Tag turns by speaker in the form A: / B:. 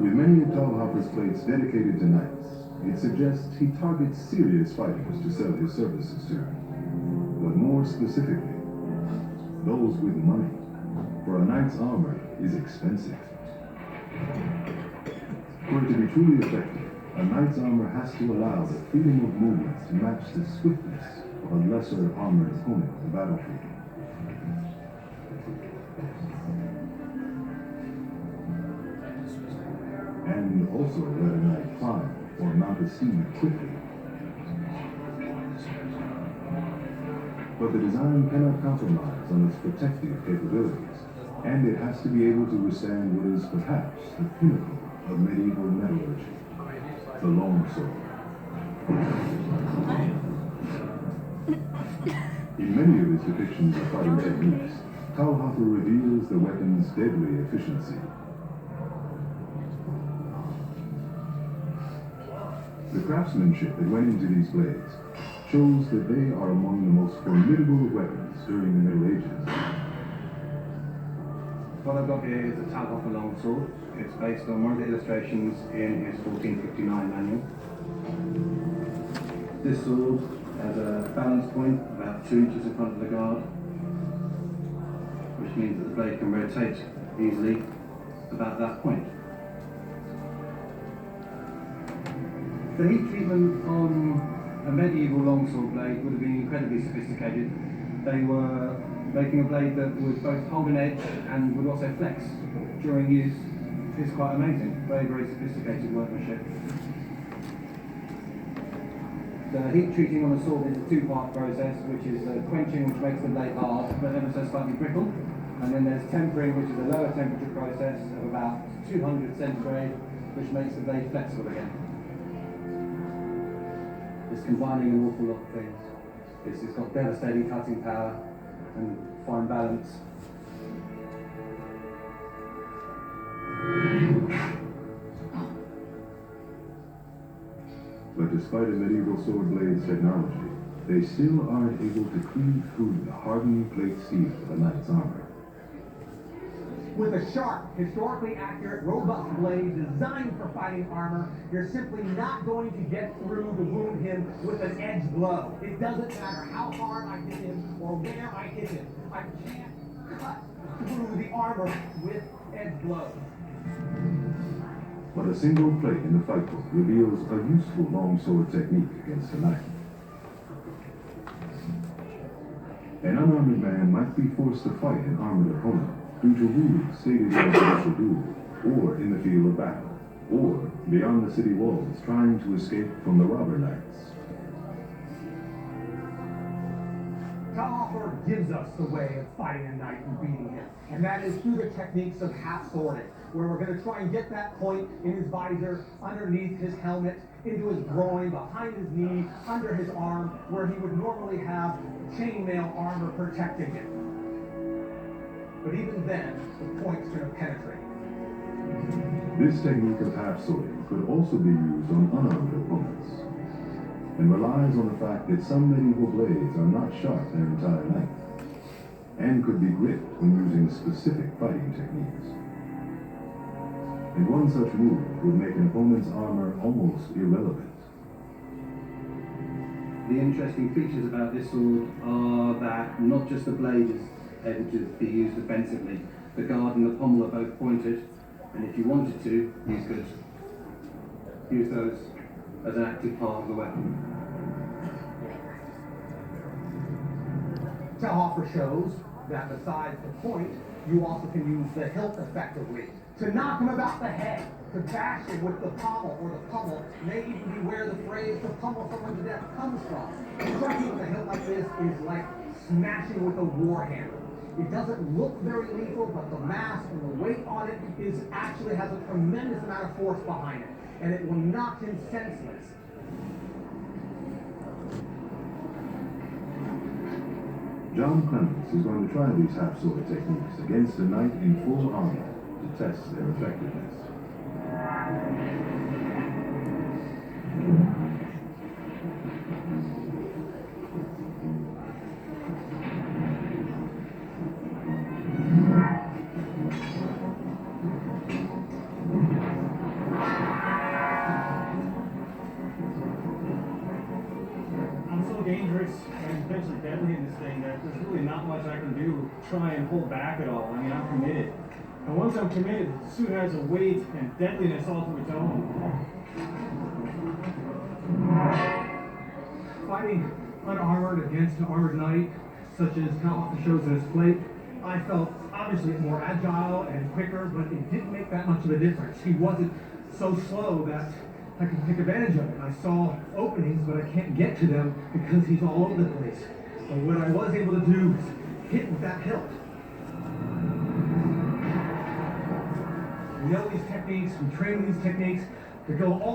A: With many of Talhoffer's plates dedicated to knights, it suggests he targets serious fighters to sell his services to. But more specifically, those with money. For a knight's armor is expensive. For it to be truly effective, a knight's armor has to allow the freedom of movement to match the swiftness of a lesser armored opponent on the battlefield. And also let a knight climb or mount a steed quickly. But the design cannot compromise on its protective capabilities, and it has to be able to withstand what is perhaps the pinnacle of medieval metallurgy, the longsword. In many of his depictions of fighting techniques, Talhoffer reveals the weapon's deadly efficiency. The craftsmanship that went into these blades shows that they are among the most formidable weapons during the Middle Ages.
B: What I've got here is a Talhoffer longsword. It's based on one of the illustrations in his 1459 manual. This sword has a balance point about 2 inches in front of the guard, which means that the blade can rotate easily about that point. The heat treatment on a medieval longsword blade would have been incredibly sophisticated. They were making a blade that would both hold an edge and would also flex during use. It's quite amazing. Very, very sophisticated workmanship. The heat treating on a sword is a 2-part process, which is quenching, which makes the blade hard, but ever so slightly brittle. And then there's tempering, which is a lower temperature process of about 200 centigrade, which makes the blade flexible again. It's combining an awful lot of things. It's got devastating cutting power and fine balance.
A: But despite a medieval sword blade's technology, they still aren't able to cleave through the hardened plate steel of a knight's armor.
C: With a sharp, historically accurate, robust blade designed for fighting armor, you're simply not going to get through to wound him with an edge blow. It doesn't matter how hard I hit him or where I hit him. I can't cut through the armor with edge blows.
A: But a single plate in the fight book reveals a useful longsword technique against a knight. An unarmored man might be forced to fight an armored opponent due to rules stated in a judicial duel, or in the field of battle, or beyond the city walls trying to escape from the robber knights.
C: Talhoffer gives us the way of fighting a knight and beating him, and that is through the techniques of half-swording, where we're going to try and get that point in his visor, underneath his helmet, into his groin, behind his knee, under his arm, where he would normally have chainmail armor protecting him. But even then, the point's going to penetrate.
A: This technique of half-swording could also be used on unarmed opponents, and relies on the fact that some medieval blades are not sharp their entire length, and could be gripped when using specific fighting techniques. And one such move would make an opponent's armor almost irrelevant.
B: The interesting features about this sword are that not just the blade is able to be used defensively, the guard and the pommel are both pointed, and if you wanted to, you could use those as an active part of the weapon.
C: Talhoffer shows that besides the point, you also can use the hilt effectively to knock him about the head, to bash him with the pommel, or the pummel may even be where the phrase "to pummel someone to death" comes from. Striking with a hilt like this is like smashing with a war hammer. It doesn't look very lethal, but the mass and the weight on it actually has a tremendous amount of force behind it, and it will knock him senseless.
A: John Clements is going to try these half-sword techniques against a knight in full armor to test their effectiveness.
D: potentially deadly in this thing that there's really not much I can do to try and hold back at all. I mean, I'm committed. And once I'm committed, the suit has a weight and deadliness all to its own.
E: Fighting unarmored against an armored knight, such as how often shows in his plate, I felt obviously more agile and quicker, but it didn't make that much of a difference. He wasn't so slow that I could take advantage of it. I saw openings, but I can't get to them because he's all over the place. But what I was able to do is hit with that hilt. We know these techniques, we train these techniques to go all